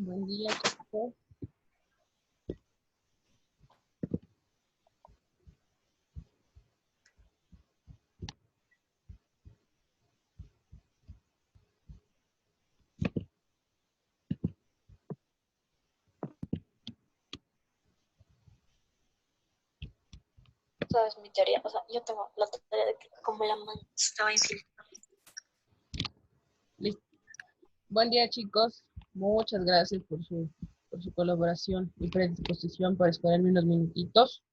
Buen día, chicos. Sabes mi teoría, o sea, yo tengo la teoría de que como la man estaba infiltrada. Listo. Buen día, chicos. Muchas gracias por su colaboración y predisposición para esperarme unos minutitos.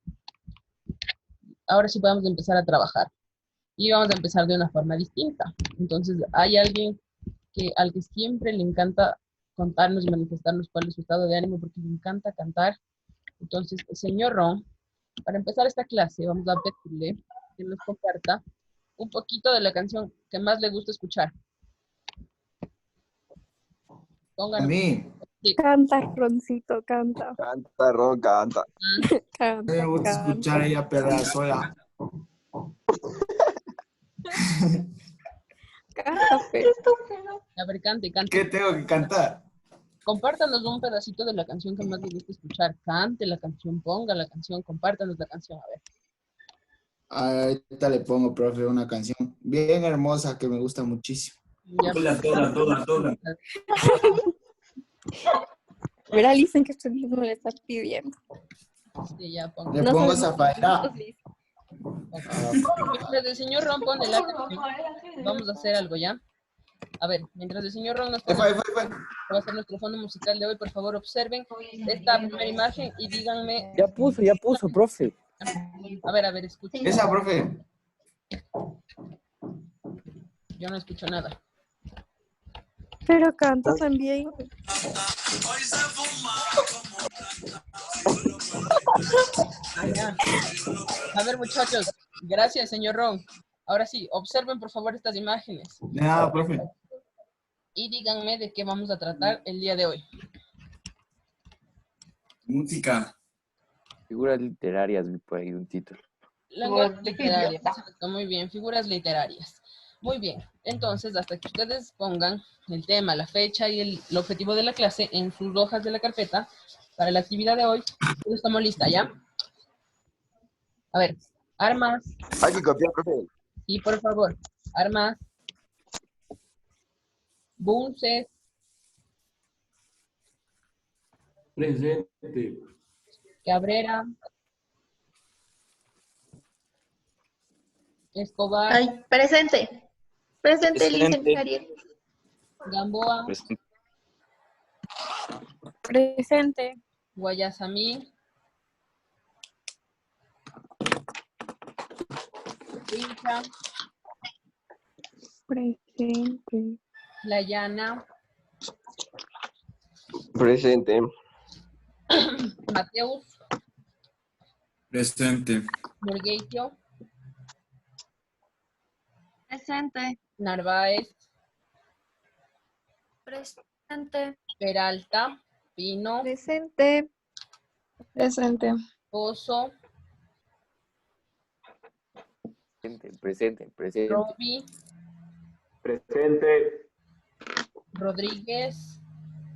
Ahora sí podemos empezar a trabajar. Y vamos a empezar de una forma distinta. Entonces, hay alguien al que siempre le encanta contarnos y manifestarnos cuál es su estado de ánimo porque le encanta cantar. Entonces, señor Ron, para empezar esta clase, vamos a pedirle que nos comparta un poquito de la canción que más le gusta escuchar. A Pónganos. mí. Sí. Canta, Roncito, canta. Canta, Ron, canta. Canta, Me gusta canta. escuchar a ella pedazo ya. Canta, pero. A ver, cante, cante. ¿Qué tengo que cantar? Compártanos un pedacito de la canción que más le gusta escuchar. Cante la canción, ponga la canción, compártanos la canción. A ver. Ahorita le pongo, profe, una canción bien hermosa que me gusta muchísimo. Ya, Toda. Verá, dicen que usted mismo le está pidiendo. sí, ya ponga. Le No pongo sabemos Zafaira. cuántos Liz. Mientras el señor Ron pone la canción, vamos a hacer algo ya. A ver, mientras el señor Ron nos pone Fue. va a ser nuestro fondo musical de hoy, por favor observen esta primera imagen y díganme. Ya puso, profe. A ver, escuchen. Esa, profe. Yo no escucho nada. Pero canta también. Ah, ya. A ver, muchachos, gracias, señor Ron. Ahora sí, observen por favor estas imágenes Nada, profe. y díganme de qué vamos a tratar el día de hoy. Música. Figuras literarias, vi por ahí un título. Lenguaje literario. Muy bien, figuras literarias. Muy bien, entonces hasta que ustedes pongan el tema, la fecha y el objetivo de la clase en sus hojas de la carpeta para la actividad de hoy, estamos listas, ¿ya? A ver, armas. Hay que copiar, profe. Sí, por favor. Armas. Bunces. Presente. Cabrera. Escobar. Ay, presente. Presente, Licen Ariel. Gamboa. Presente. Guayasamín. Pincha. Presente. La Llana. Presente. Mateus. Presente. Murgueitio. Presente. Narváez. Presente. Peralta. Pino. Presente. Presente. Pozo. Presente. Roby. Presente. Rodríguez.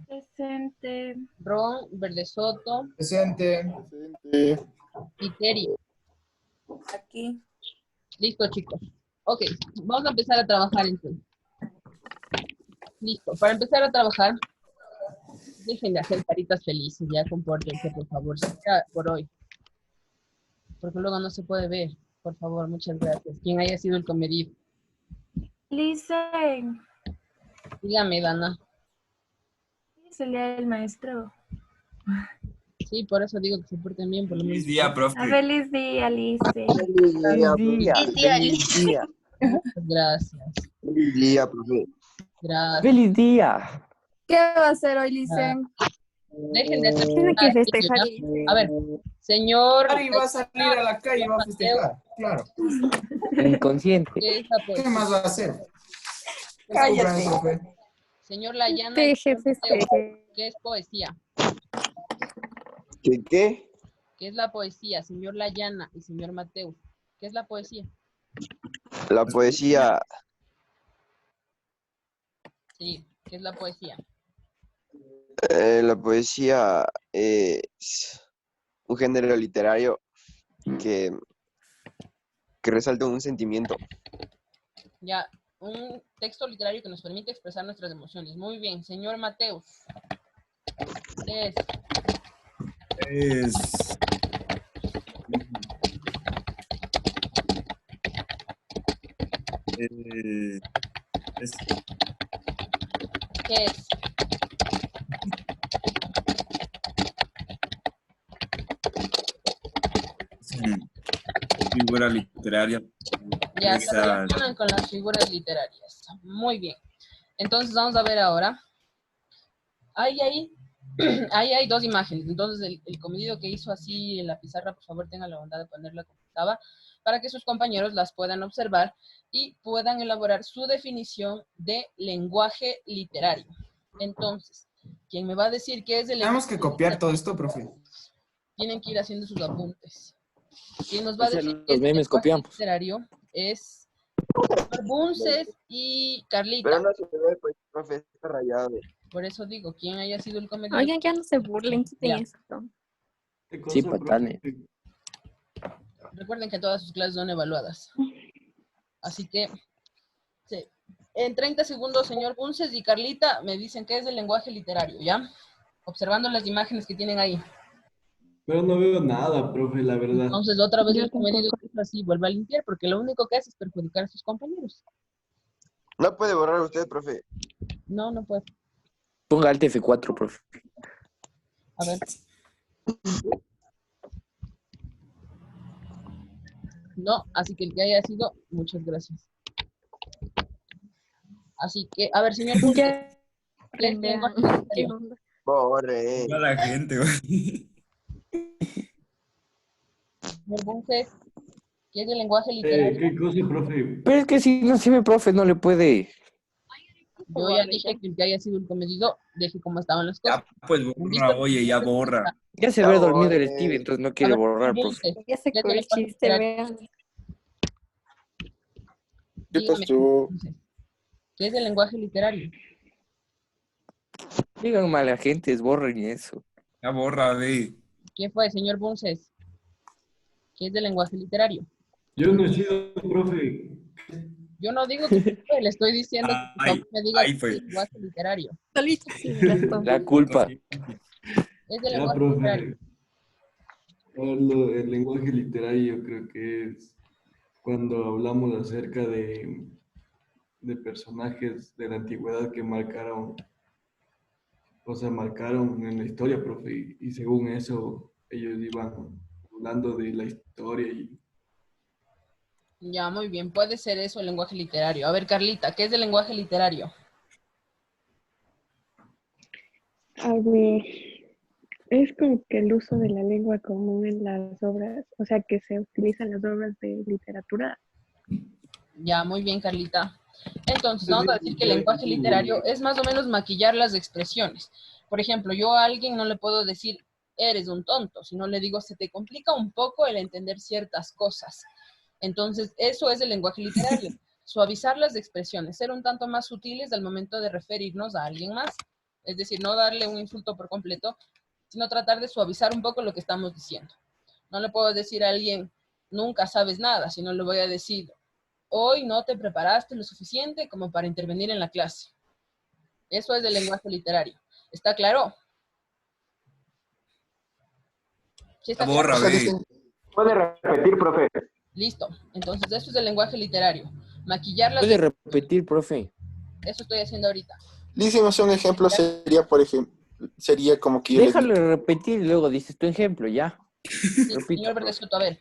Presente. Ron. Verdesoto. Presente. Criterio. Aquí. Listo, chicos. Ok, vamos a empezar a trabajar entonces. Listo, para empezar a trabajar, dejen de hacer caritas felices, ya compórtense, por favor, ya por hoy. Porque luego no se puede ver. Por favor, muchas gracias. Quien haya sido el comedido. Licen. Dígame, Dana. Se lee el maestro. Sí, por eso digo que se porten bien, por lo menos. Feliz día, profe. Feliz día, Licen. Feliz día, Muchas gracias. Feliz día, profe. Gracias. ¡Feliz día! ¿Qué va a hacer hoy, Licen? Dejen de hacer Tiene que caritas, festejar. ¿ya? A ver, señor. Ari va a salir a la calle y va a festejar. Claro. Inconsciente. ¿Qué es la ¿Qué poesía? más va a hacer? Cállate. Profe. Señor Layana, Festeje, festeje. ¿qué es poesía? ¿Qué? ¿Qué es la poesía, señor Layana y señor Mateus? ¿Qué es la poesía? La poesía. Sí, ¿qué es la poesía? La poesía es un género literario que, que resalta un sentimiento. Ya, un texto literario que nos permite expresar nuestras emociones. Muy bien, señor Mateus. ¿Qué es? Es, eh, es, ¿Qué es? es una figura literaria. Ya, se Esa, relacionan con las figuras literarias. Muy bien. Entonces vamos a ver ahora. Ahí hay dos imágenes. Entonces el comedido que hizo así en la pizarra, por favor tenga la bondad de ponerla como estaba, para que sus compañeros las puedan observar y puedan elaborar su definición de lenguaje literario. Entonces, ¿quién me va a decir qué es el Tenemos lenguaje que copiar todo literario? esto, profe. Tienen que ir haciendo sus apuntes. ¿Quién nos va a Ese decir qué los es el memes lenguaje copiamos. literario? Es Bunces y Carlita. Pero no se ve, pues, profe, está rayado. Por eso digo, ¿quién haya sido el comediante? Oigan, ya no se burlen, quiten Ya. esto. ¿Qué Sí, cosa, patanes. profe? Recuerden que todas sus clases son evaluadas. Así que, sí. En 30 segundos, señor Bunces y Carlita, me dicen qué es el lenguaje literario, ¿ya? Observando las imágenes que tienen ahí. Pero no veo nada, profe, la verdad. Entonces, otra vez Yo el comedido tampoco. que hizo así vuelve a limpiar, porque lo único que hace es perjudicar a sus compañeros. No puede borrar usted, profe. No, no puede. Ponga Alt F4, profe. A ver. No, así que el que haya sido, muchas gracias. Así que, a ver, señor Bunces, Ya ¿qué es aprenderán. lenguaje ¿Qué literario? onda? Borre. toda la gente, güey. Señor Bunces, ¿qué es el lenguaje literario? ¿Qué cosa, profe? Pero es que si no se ve, profe, no le puede. Yo ya dije que el que haya sido el comedido, deje cómo estaban las cosas. Ya, pues ¿Han borra, visto? oye, ya borra. Ya se Ya ve dormido el borre. Steve, entonces no A quiere ver, borrar, profe. Bunces, Ya se ¿qué es quedó el el lenguaje chiste, literario? vean. ¿Qué Dígame, pasó? Bunces, ¿qué es el lenguaje literario? Digan mala gente, borren eso. Ya borra, ve. ¿Qué fue, señor Bunces? ¿Qué es el lenguaje literario? Yo no he sido, profe. Yo no digo que fue, le estoy diciendo que por Ay, favor me diga qué ay, es pues. el lenguaje literario. Solito sí, las La culpa. Es el Ya, lenguaje literario. profe. El lenguaje literario yo creo que es cuando hablamos acerca de personajes de la antigüedad que marcaron, o sea, marcaron en la historia, profe, y según eso ellos iban hablando de la historia y Ya, muy bien, puede ser eso el lenguaje literario. A ver, Carlita, ¿qué es el lenguaje literario? A ver, es como que el uso de la lengua común en las obras, o sea, que se utiliza en las obras de literatura. Ya, muy bien, Carlita. Entonces, vamos a decir que el lenguaje literario es más o menos maquillar las expresiones. Por ejemplo, yo a alguien no le puedo decir, eres un tonto, sino le digo, se te complica un poco el entender ciertas cosas. Entonces, eso es el lenguaje literario. Suavizar las expresiones, ser un tanto más sutiles al momento de referirnos a alguien más. Es decir, no darle un insulto por completo, sino tratar de suavizar un poco lo que estamos diciendo. No le puedo decir a alguien, nunca sabes nada, sino le voy a decir, hoy no te preparaste lo suficiente como para intervenir en la clase. Eso es el lenguaje literario. ¿Está claro? ¿Sí Ya está claro? borra, ve. ¿Puede repetir, profe? Listo. Entonces, eso es el lenguaje literario. Maquillar las... Puede repetir, profe. Eso estoy haciendo ahorita. Dícenos un ejemplo, sería, por ejemplo, sería como que yo les Déjalo digo, repetir y luego dices tu ejemplo, ya. Sí, Repita, señor profe. Verdesoto, a ver.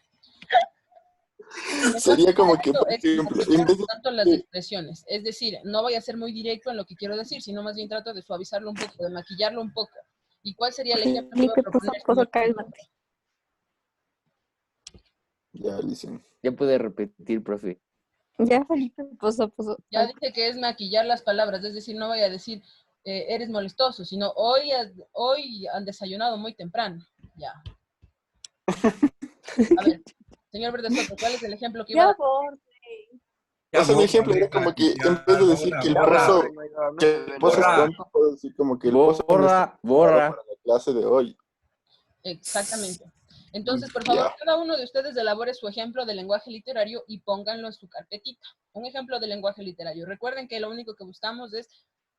sería como que, por Es ejemplo, en maquillar vez un tanto las expresiones. Es decir, no voy a ser muy directo en lo que quiero decir, sino más bien trato de suavizarlo un poco, de maquillarlo un poco. ¿Y cuál sería el ejemplo que voy a Felipe, poso, proponer, poso, señor? cálmate. ya dicen, Ya puede repetir, profe. Ya, Felipe, poso, poso. Ya dije que es maquillar las palabras, es decir, no voy a decir eres molestoso, sino hoy han desayunado muy temprano. Ya. A ver, señor Verdesoto, ¿cuál es el ejemplo que iba a Ya, dar? borde. Ya O sea, mi ejemplo borra, era como que ya, en vez de decir borra, que el borra. pozo, No hay nada más que que el pozo es borra. tonto, puedo decir como que el pozo no está Borra, preparado borra. para la clase de hoy. Exactamente. Entonces, por Ya. favor, cada uno de ustedes elabore su ejemplo de lenguaje literario y pónganlo en su carpetita. Un ejemplo de lenguaje literario. Recuerden que lo único que buscamos es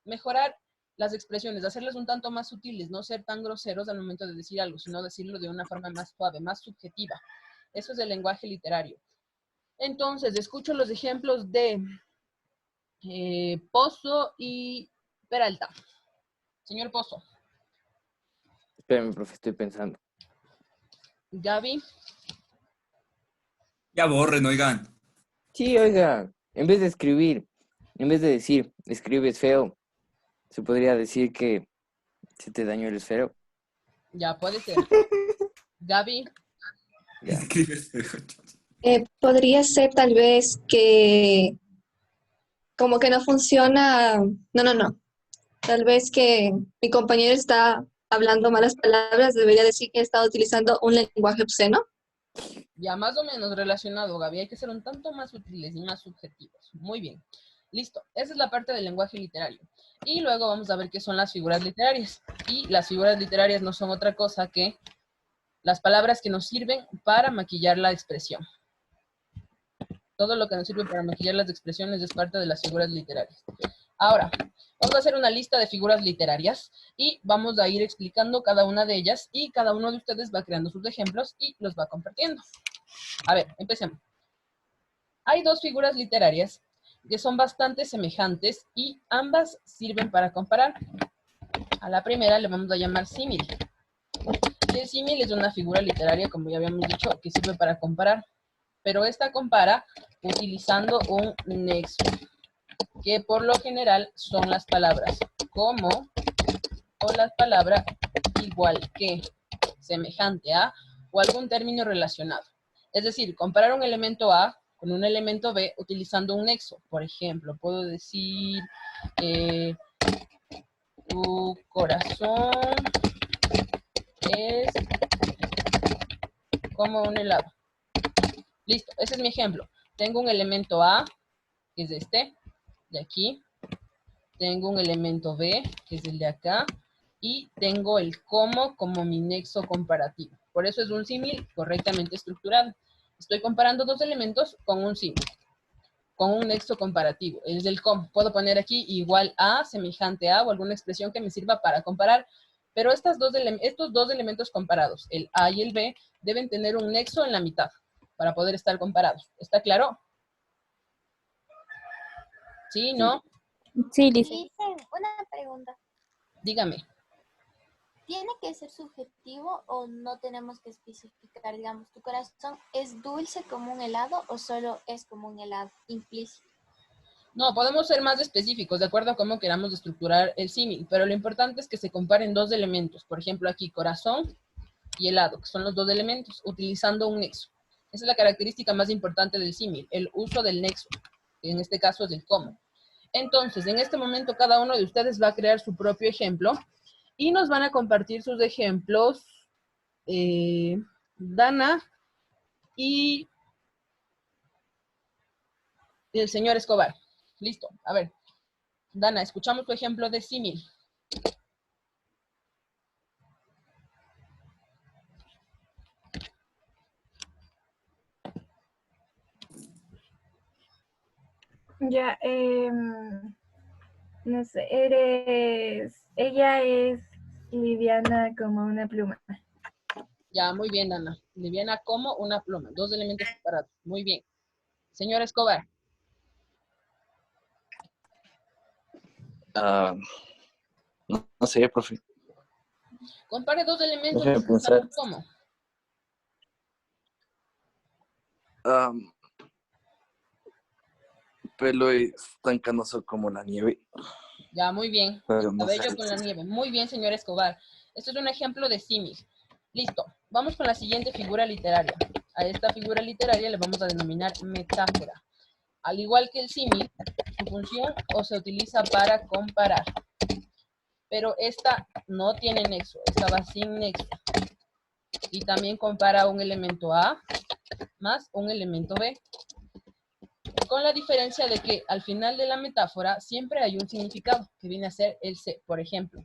mejorar las expresiones, hacerlas un tanto más sutiles, no ser tan groseros al momento de decir algo, sino decirlo de una forma más suave, más subjetiva. Eso es el lenguaje literario. Entonces, escucho los ejemplos de Pozo y Peralta. Señor Pozo. Espérame, profe, estoy pensando. Gaby. Ya borren, oigan. Sí, oiga, en vez de escribir, en vez de decir, escribes feo, se podría decir que se te dañó el esfero. Ya, puede ser. Gaby. Ya. Escribes. Podría ser tal vez que como que no funciona. No. Tal vez que mi compañero está hablando malas palabras, debería decir que está utilizando un lenguaje obsceno. Ya más o menos relacionado, Gaby. Hay que ser un tanto más útiles y más subjetivos. Muy bien. Listo. Esa es la parte del lenguaje literario. Y luego vamos a ver qué son las figuras literarias. Y las figuras literarias no son otra cosa que las palabras que nos sirven para maquillar la expresión. Todo lo que nos sirve para maquillar las expresiones es parte de las figuras literarias. Ahora, vamos a hacer una lista de figuras literarias y vamos a ir explicando cada una de ellas y cada uno de ustedes va creando sus ejemplos y los va compartiendo. A ver, empecemos. Hay dos figuras literarias que son bastante semejantes y ambas sirven para comparar. A la primera le vamos a llamar símil. El símil es una figura literaria, como ya habíamos dicho, que sirve para comparar, pero esta compara utilizando un nexo, que por lo general son las palabras como o las palabras igual que, semejante a o algún término relacionado. Es decir, comparar un elemento A con un elemento B utilizando un nexo. Por ejemplo, puedo decir tu corazón es como un helado. Listo, ese es mi ejemplo. Tengo un elemento A, que es este, de aquí. Tengo un elemento B, que es el de acá. Y tengo el como mi nexo comparativo. Por eso es un símil correctamente estructurado. Estoy comparando dos elementos con un símil, con un nexo comparativo. Es el como. Puedo poner aquí igual a, semejante a, o alguna expresión que me sirva para comparar. Pero estos dos elementos comparados, el A y el B, deben tener un nexo en la mitad para poder estar comparados. ¿Está claro? ¿Sí? ¿No? Sí, dice. Dicen, una pregunta. Dígame. ¿Tiene que ser subjetivo o no tenemos que especificar? Digamos, ¿tu corazón es dulce como un helado o solo es como un helado implícito? No, podemos ser más específicos de acuerdo a cómo queramos estructurar el símil, pero lo importante es que se comparen dos elementos. Por ejemplo, aquí corazón y helado, que son los dos elementos, utilizando un nexo. Esa es la característica más importante del símil, el uso del nexo, que en este caso es el cómo. Entonces, en este momento cada uno de ustedes va a crear su propio ejemplo y nos van a compartir sus ejemplos Dana y el señor Escobar. Listo, a ver. Dana, escuchamos tu ejemplo de símil. Ya, no sé, ella es liviana como una pluma. Ya, muy bien, Dana. Liviana como una pluma. Dos elementos separados. Muy bien. Señor Escobar. No sé, profe. Compare dos elementos Déjeme utilizando pensar. un cómo. Pelo es tan canoso como la nieve. Ya, muy bien. Pero El no sé. cabello con la nieve. Muy bien, señor Escobar. Esto es un ejemplo de símil. Listo. Vamos con la siguiente figura literaria. A esta figura literaria le vamos a denominar metáfora. Al igual que el símil, su función o se utiliza para comparar. Pero esta no tiene nexo. Esta va sin nexo. Y también compara un elemento A más un elemento B. con la diferencia de que al final de la metáfora siempre hay un significado que viene a ser el se. Por ejemplo,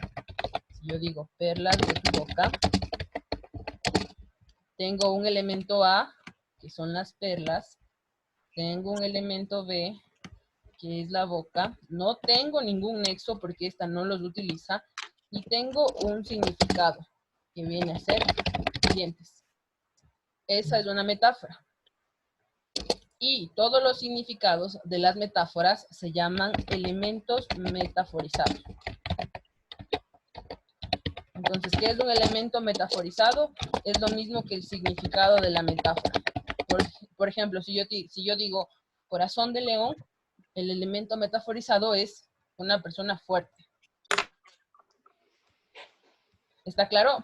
si yo digo perlas de tu boca, tengo un elemento A, que son las perlas, tengo un elemento B, que es la boca, no tengo ningún nexo porque esta no los utiliza, y tengo un significado que viene a ser dientes. Esa es una metáfora. Y todos los significados de las metáforas se llaman elementos metaforizados. Entonces, ¿qué es un elemento metaforizado? Es lo mismo que el significado de la metáfora. Por ejemplo, si yo digo corazón de león, el elemento metaforizado es una persona fuerte. ¿Está claro?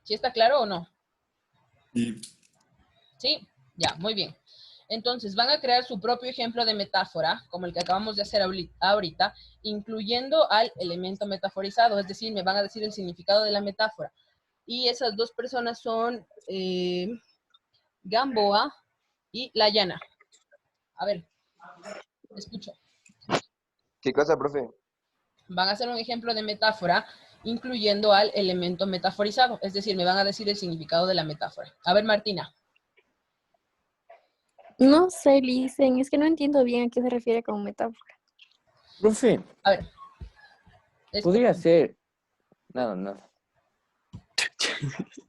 ¿Sí está claro o no? Sí. Sí, ya, muy bien. Entonces, van a crear su propio ejemplo de metáfora, como el que acabamos de hacer ahorita, incluyendo al elemento metaforizado, es decir, me van a decir el significado de la metáfora. Y esas dos personas son Gamboa y Layana. A ver, escucho. ¿Qué cosa, profe? Van a hacer un ejemplo de metáfora, incluyendo al elemento metaforizado, es decir, me van a decir el significado de la metáfora. A ver, Martina. No sé, Licen, es que no entiendo bien a qué se refiere con metáfora. Profe, A ver. podría ser... No.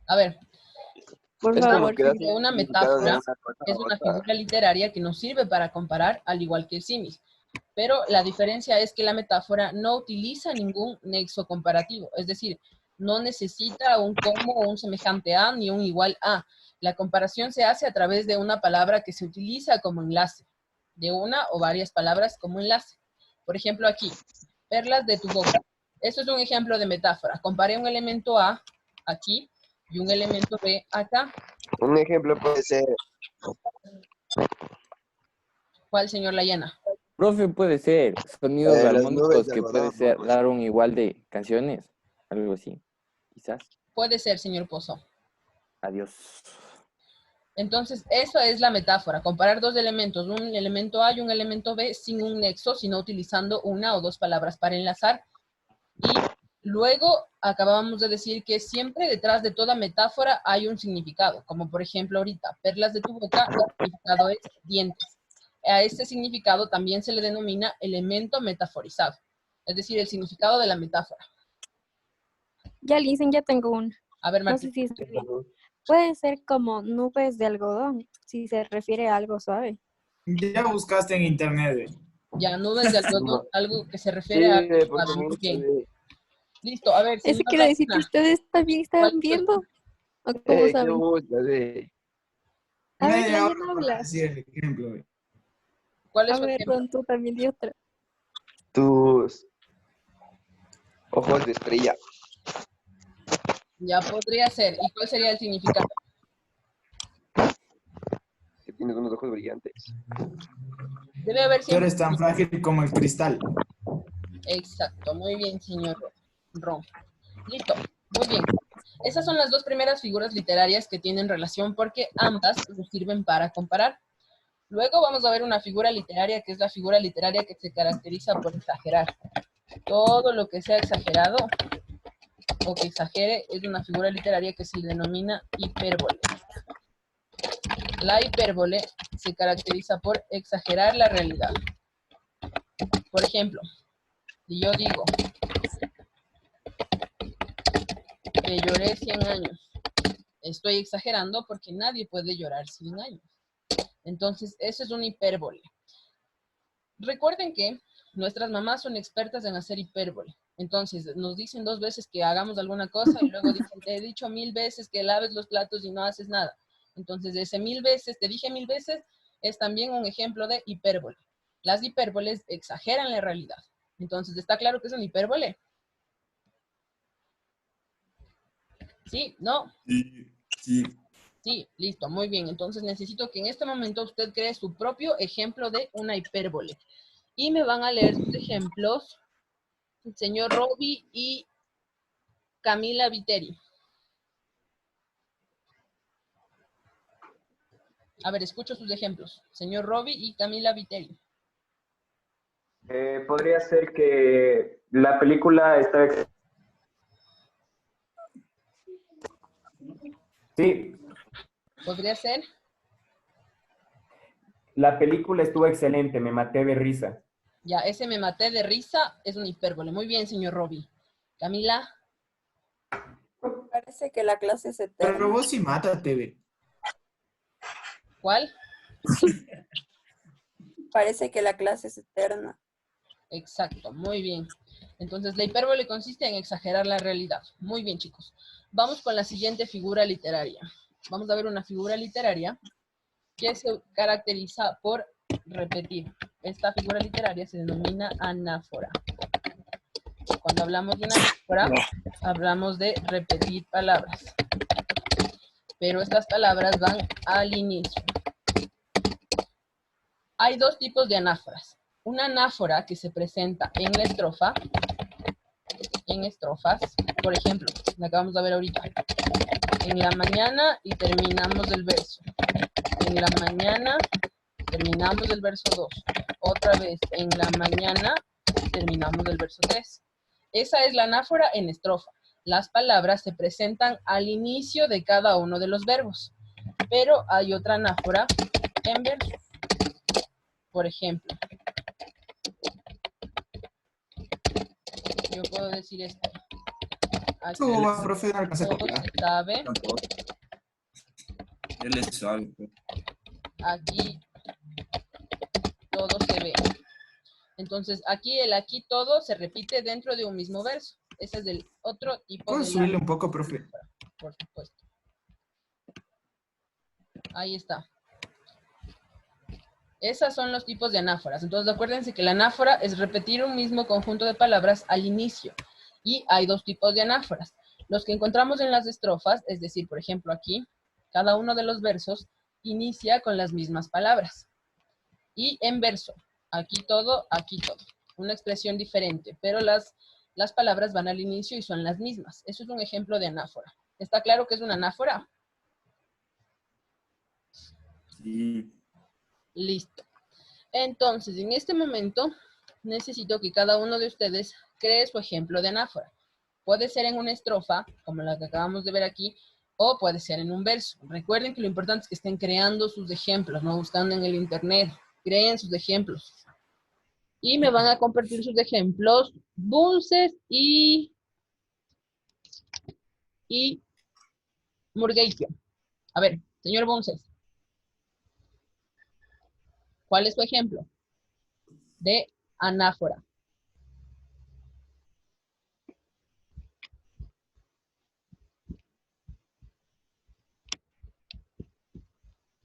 A ver. Por Es como favor. que da Una significado de metáfora una cosa es a una otra. figura literaria que nos sirve para comparar, al igual que el símil. Pero la diferencia es que la metáfora no utiliza ningún nexo comparativo. Es decir, no necesita un como o un semejante a ni un igual a. La comparación se hace a través de una palabra que se utiliza como enlace, de una o varias palabras como enlace. Por ejemplo, aquí, perlas de tu boca. Eso es un ejemplo de metáfora. Comparé un elemento A aquí y un elemento B acá. Un ejemplo puede ser, ¿Cuál, señor Layana? Profe, puede ser sonidos las nubes armónicos de que puede algodón, ser ¿no? dar un igual de canciones, algo así, quizás. Puede ser, señor Pozo. Adiós. Entonces, eso es la metáfora, comparar dos elementos, un elemento A y un elemento B sin un nexo, sino utilizando una o dos palabras para enlazar. Y luego acabamos de decir que siempre detrás de toda metáfora hay un significado, como por ejemplo ahorita, perlas de tu boca, el significado es dientes. A este significado también se le denomina elemento metaforizado, es decir, el significado de la metáfora. Ya, Licen, ya tengo una. A ver, No Martín. sé si estoy bien. Puede ser como nubes de algodón, si se refiere a algo suave. Ya buscaste en internet. Ya, nubes de algodón, algo que se refiere Sí, a algo porque suave. me Muy bien. dice, Listo, a ver, Eso señor quiere decir que Layana, ustedes también ¿cuál están es tu viendo. ¿O cómo ¿qué saben? buscas? A ver, Media hora Layana, para habla. decir el ejemplo. ¿Cuál es A su ver, ejemplo? Ron, tú también di otra. Tus ojos de estrella. Ya podría ser. ¿Y cuál sería el significado? Que tienes unos ojos brillantes. Debe haber Tú siempre... eres tan frágil como el cristal. Exacto, muy bien, señor Ron. Listo, muy bien. Esas son las dos primeras figuras literarias que tienen relación porque ambas nos sirven para comparar. Luego vamos a ver una figura literaria que es la figura literaria que se caracteriza por exagerar. Todo lo que sea exagerado o que exagere es una figura literaria que se denomina hipérbole. La hipérbole se caracteriza por exagerar la realidad. Por ejemplo, si yo digo que lloré 100 años, estoy exagerando porque nadie puede llorar 100 años. Entonces, eso es una hipérbole. Recuerden que nuestras mamás son expertas en hacer hipérbole. Entonces, nos dicen 2 veces que hagamos alguna cosa y luego dicen, te he dicho 1000 veces que laves los platos y no haces nada. Entonces, ese 1000 veces, te dije 1000 veces, es también un ejemplo de hipérbole. Las hipérboles exageran la realidad. Entonces, ¿está claro que es una hipérbole? ¿Sí? ¿No? Sí. Sí, listo, muy bien. Entonces necesito que en este momento usted cree su propio ejemplo de una hipérbole. Y me van a leer sus ejemplos el señor Roby y Camila Viteri. A ver, escucho sus ejemplos. Señor Roby y Camila Viteri. Podría ser que la película está... Sí, ¿Podría ser? la película estuvo excelente, me maté de risa. Ya, ese me maté de risa es una hipérbole. Muy bien, señor Roby. Camila. Parece que la clase es eterna. Pero vos sí mátate, ve. ¿Cuál? Parece que la clase es eterna. Exacto, muy bien. Entonces, la hipérbole consiste en exagerar la realidad. Muy bien, chicos. Vamos con la siguiente figura literaria. Vamos a ver una figura literaria que se caracteriza por repetir. Esta figura literaria se denomina anáfora. Cuando hablamos de una anáfora, hablamos de repetir palabras. Pero estas palabras van al inicio. Hay dos tipos de anáforas. Una anáfora que se presenta en la estrofa, en estrofas, por ejemplo, la acabamos de ver ahorita. En la mañana y terminamos el verso. En la mañana terminamos el verso 2. Otra vez, en la mañana terminamos el verso 3. Esa es la anáfora en estrofa. Las palabras se presentan al inicio de cada uno de los verbos. Pero hay otra anáfora en verso. Por ejemplo, yo puedo decir esto. Aquí ¿Cómo va, profe? No alcancé a todo copiar. se sabe. Él es suave. Pues. Aquí todo se ve. Entonces, aquí todo se repite dentro de un mismo verso. Ese es el otro tipo ¿Puedo de subirle un poco, profe? por supuesto. Ahí está. Esos son los tipos de anáforas. Entonces, acuérdense que la anáfora es repetir un mismo conjunto de palabras al inicio. Y hay dos tipos de anáforas. Los que encontramos en las estrofas, es decir, por ejemplo, aquí, cada uno de los versos inicia con las mismas palabras. Y en verso, aquí todo. Una expresión diferente, pero las palabras van al inicio y son las mismas. Eso es un ejemplo de anáfora. ¿Está claro que es una anáfora? Sí. Listo. Entonces, en este momento, necesito que cada uno de ustedes cree su ejemplo de anáfora. Puede ser en una estrofa, como la que acabamos de ver aquí, o puede ser en un verso. Recuerden que lo importante es que estén creando sus ejemplos, no buscando en el internet. Creen sus ejemplos. Y me van a compartir sus ejemplos Bunces y Murgueitio. A ver, señor Bunces. ¿Cuál es su ejemplo de anáfora?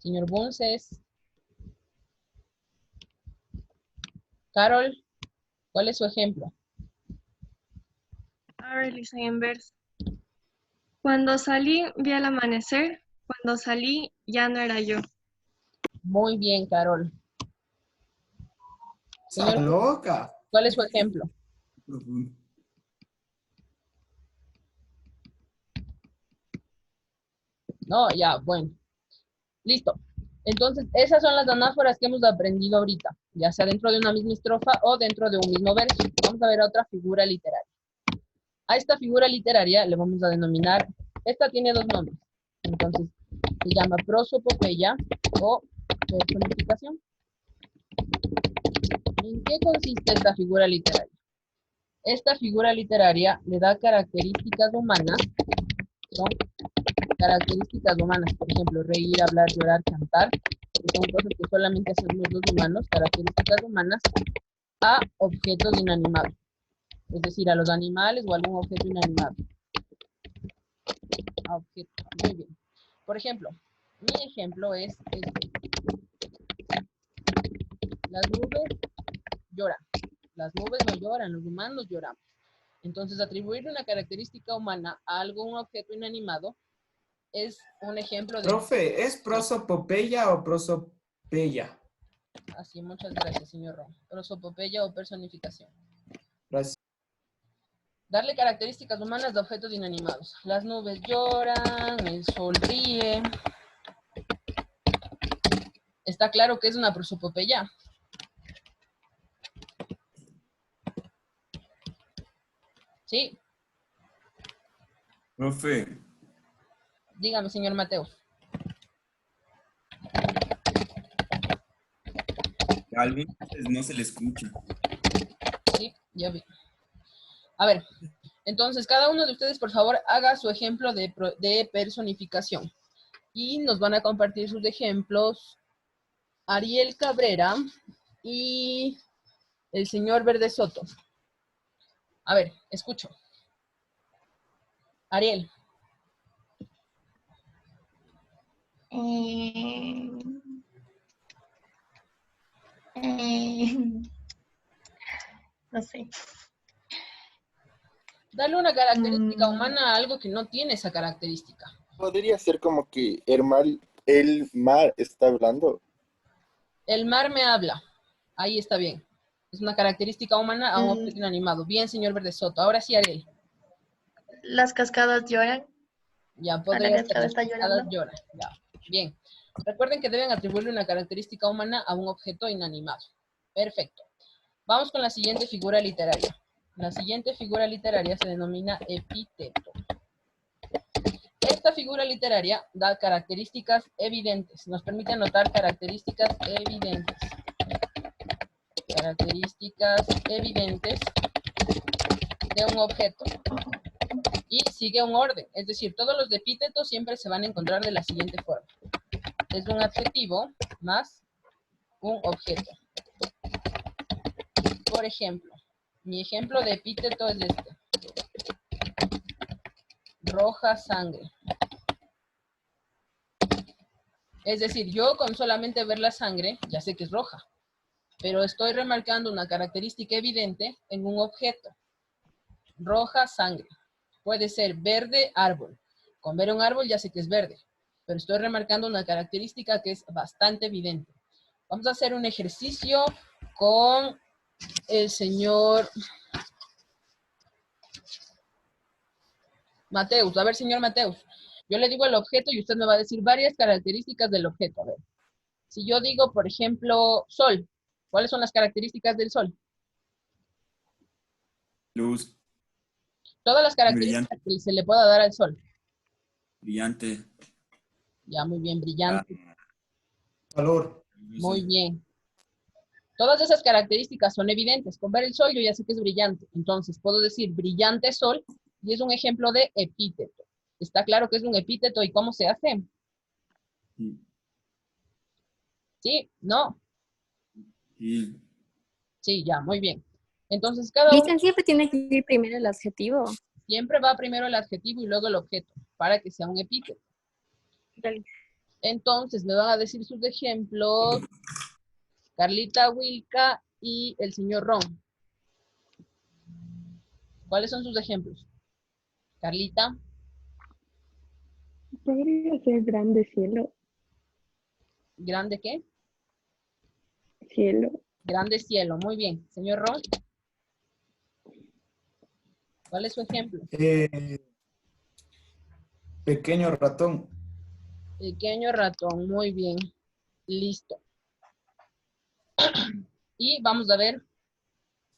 Señor Bunces. Carol, ¿cuál es su ejemplo? A ver, dice en verso. Cuando salí, vi el amanecer. Cuando salí, ya no era yo. Muy bien, Carol. ¡Está Señor, loca! ¿cuál es su ejemplo? No, ya, bueno. Listo. Entonces, esas son las anáforas que hemos aprendido ahorita, ya sea dentro de una misma estrofa o dentro de un mismo verso. Vamos a ver otra figura literaria. A esta figura literaria le vamos a denominar, esta tiene dos nombres. Entonces, se llama prosopopeya o personificación. ¿En qué consiste esta figura literaria? Esta figura literaria le da características humanas, son características humanas, por ejemplo, reír, hablar, llorar, cantar, que son cosas que solamente hacemos los humanos, características humanas, a objetos inanimados, es decir, a los animales o algún objeto inanimado. A objetos, muy bien. Por ejemplo, mi ejemplo es este. Las nubes lloran. Las nubes no lloran, los humanos lloramos. Entonces, atribuir una característica humana a algún objeto inanimado es un ejemplo de... Profe, ¿es prosopopeya o prosopeya? Así, muchas gracias, señor Ron. Prosopopeya o personificación. Gracias. Darle características humanas de objetos inanimados. Las nubes lloran, el sol ríe. Está claro que es una prosopopeya. Sí, Profe, dígame, señor Mateo. a algunos no se le escucha. Sí, ya vi. A ver, entonces cada uno de ustedes, por favor, haga su ejemplo de personificación. Y nos van a compartir sus ejemplos Ariel Cabrera y el señor Verde Soto. A ver, escucho. Ariel. No sé. Dale una característica humana a algo que no tiene esa característica. Podría ser como que el mar está hablando. El mar me habla. Ahí está bien. Es una característica humana a un objeto inanimado. Bien, señor Verde Soto. Ahora sí, Ariel. Las cascadas lloran. Ya La podría ser. cascada Las está cascadas llorando. lloran. Ya. Bien. Recuerden que deben atribuirle una característica humana a un objeto inanimado. Perfecto. Vamos con la siguiente figura literaria. La siguiente figura literaria se denomina epíteto. Esta figura literaria da características evidentes. Nos permite anotar características evidentes. Características evidentes de un objeto. Y sigue un orden. Es decir, todos los epítetos siempre se van a encontrar de la siguiente forma. Es un adjetivo más un objeto. Por ejemplo, mi ejemplo de epíteto es este. Roja sangre. Es decir, yo con solamente ver la sangre ya sé que es roja, pero estoy remarcando una característica evidente en un objeto. Roja sangre. Puede ser verde árbol. Con ver un árbol ya sé que es verde, pero estoy remarcando una característica que es bastante evidente. Vamos a hacer un ejercicio con el señor Mateus. A ver, señor Mateus, yo le digo el objeto y usted me va a decir varias características del objeto. A ver, si yo digo, por ejemplo, sol, ¿cuáles son las características del sol? Luz, Todas las características brillante, que se le pueda dar al sol. brillante. Ya, muy bien, brillante. Calor. Muy bien. Todas esas características son evidentes. Con ver el sol yo ya sé que es brillante. Entonces puedo decir brillante sol y es un ejemplo de epíteto. ¿Está claro que es un epíteto y cómo se hace? Sí. ¿Sí? ¿No? Sí. Sí, ya, muy bien. Entonces cada uno Dicen siempre tiene que ir primero el adjetivo. siempre va primero el adjetivo y luego el objeto para que sea un epíteto. Entonces me van a decir sus ejemplos Carlita Wilka y el señor Ron. ¿Cuáles son sus ejemplos? Carlita. Podría ser grande cielo. ¿Grande qué? Cielo. Grande cielo. Muy bien. Señor Ron. ¿Cuál es su ejemplo? Pequeño ratón. Pequeño ratón. Muy bien. Listo. Y vamos a ver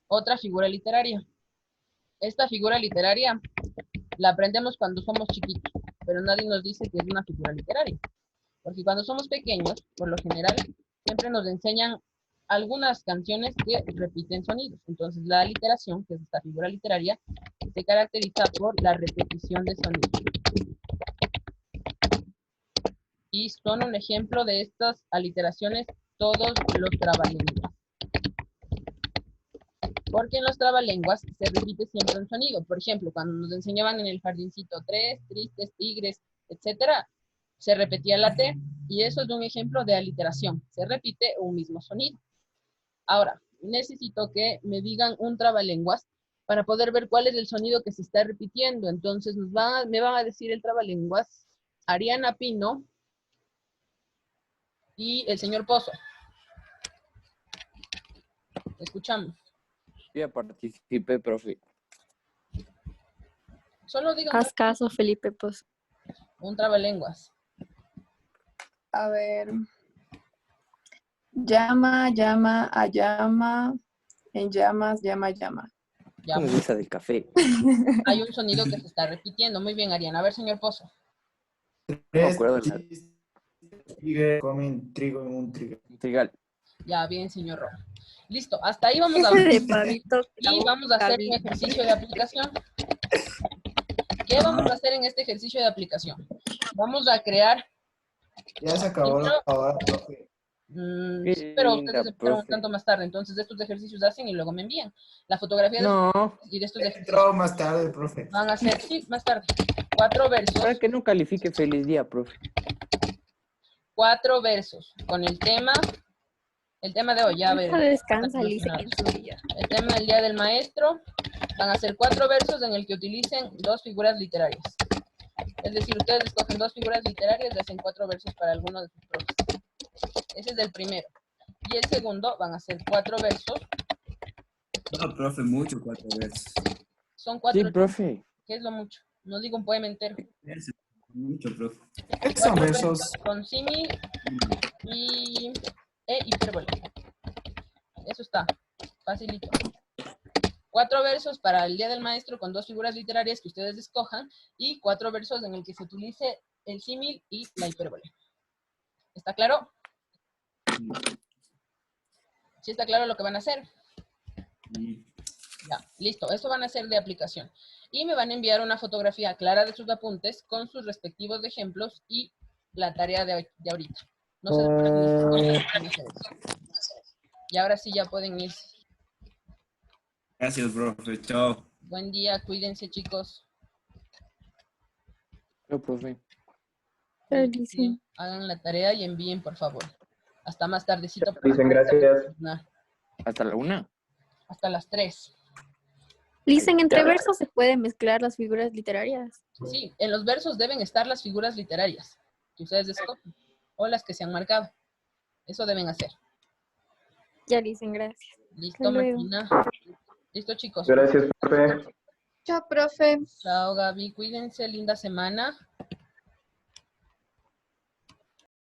otra figura literaria. Esta figura literaria la aprendemos cuando somos chiquitos, pero nadie nos dice que es una figura literaria. Porque cuando somos pequeños, por lo general, siempre nos enseñan algunas canciones que repiten sonidos. Entonces, la aliteración, que es esta figura literaria, se caracteriza por la repetición de sonidos. Y son un ejemplo de estas aliteraciones todos los trabalenguas. Porque en los trabalenguas se repite siempre un sonido. Por ejemplo, cuando nos enseñaban en el jardincito 3, tristes, tigres, etcétera, se repetía la T y eso es un ejemplo de aliteración. Se repite un mismo sonido. Ahora, necesito que me digan un trabalenguas para poder ver cuál es el sonido que se está repitiendo. Entonces me van a decir el trabalenguas Ariana Pino y el señor Pozo. Escuchamos. Ya participé, profe. Solo digan Haz caso, Felipe, pues. un trabalenguas. A ver. Llama, llama, a llama, en llamas, llama, llama. Ya. Como esa del café. Hay un sonido que se está repitiendo. Muy bien, Ariana. A ver, señor Pozo. No me acuerdo de la... Comen trigo en un trigal. Trigal. Ya, bien, señor Ro. Listo, hasta ahí vamos a De ver. pavito, Y vamos a hacer un ejercicio de aplicación. ¿Qué vamos a hacer en este ejercicio de aplicación? Vamos a crear... Ya se acabó la hora, profe. Sí, pero ustedes esperan un tanto más tarde. Entonces, estos ejercicios hacen y luego me envían. La fotografía de estos ejercicios Entró más tarde, profe. van a ser, sí, más tarde. 4 versos. Para que no califique feliz día, profe. 4 versos con el tema de hoy, ya ver. Descansa, Lisa, en su día. El tema del Día del Maestro van a ser 4 versos en el que utilicen 2 figuras literarias. Es decir, ustedes escogen 2 figuras literarias y hacen 4 versos para alguno de sus profes. Ese es el primero. Y el segundo van a ser 4 versos. No, profe, mucho 4 versos. Son 4. Sí, profe. ¿Qué es lo mucho? No digo un poema entero. Mucho, profe. Son versos. Con símil y hipérbole. Eso está. Facilito. 4 versos para el Día del Maestro con 2 figuras literarias que ustedes escojan y 4 versos en el que se utilice el símil y la hipérbole. ¿Está claro? ¿Sí está claro lo que van a hacer? Ya, listo. Eso van a hacer de aplicación. Y me van a enviar una fotografía clara de sus apuntes con sus respectivos ejemplos y la tarea de ahorita. No se demoren ni hacer eso. Y ahora sí ya pueden irse. Gracias, profe. Chao. Buen día, cuídense, chicos. No, profe. Sí, hagan la tarea y envíen, por favor. Hasta más tardecito. Dicen gracias. ¿Hasta la 1? Hasta las 3. Listen, entre versos se pueden mezclar las figuras literarias. Sí, en los versos deben estar las figuras literarias que ustedes escogen o las que se han marcado. Eso deben hacer. Ya dicen gracias. Listo, Hasta luego. Martina. Listo, chicos. Gracias, profe. Chao, profe. Chao, Gaby. Cuídense. Linda semana.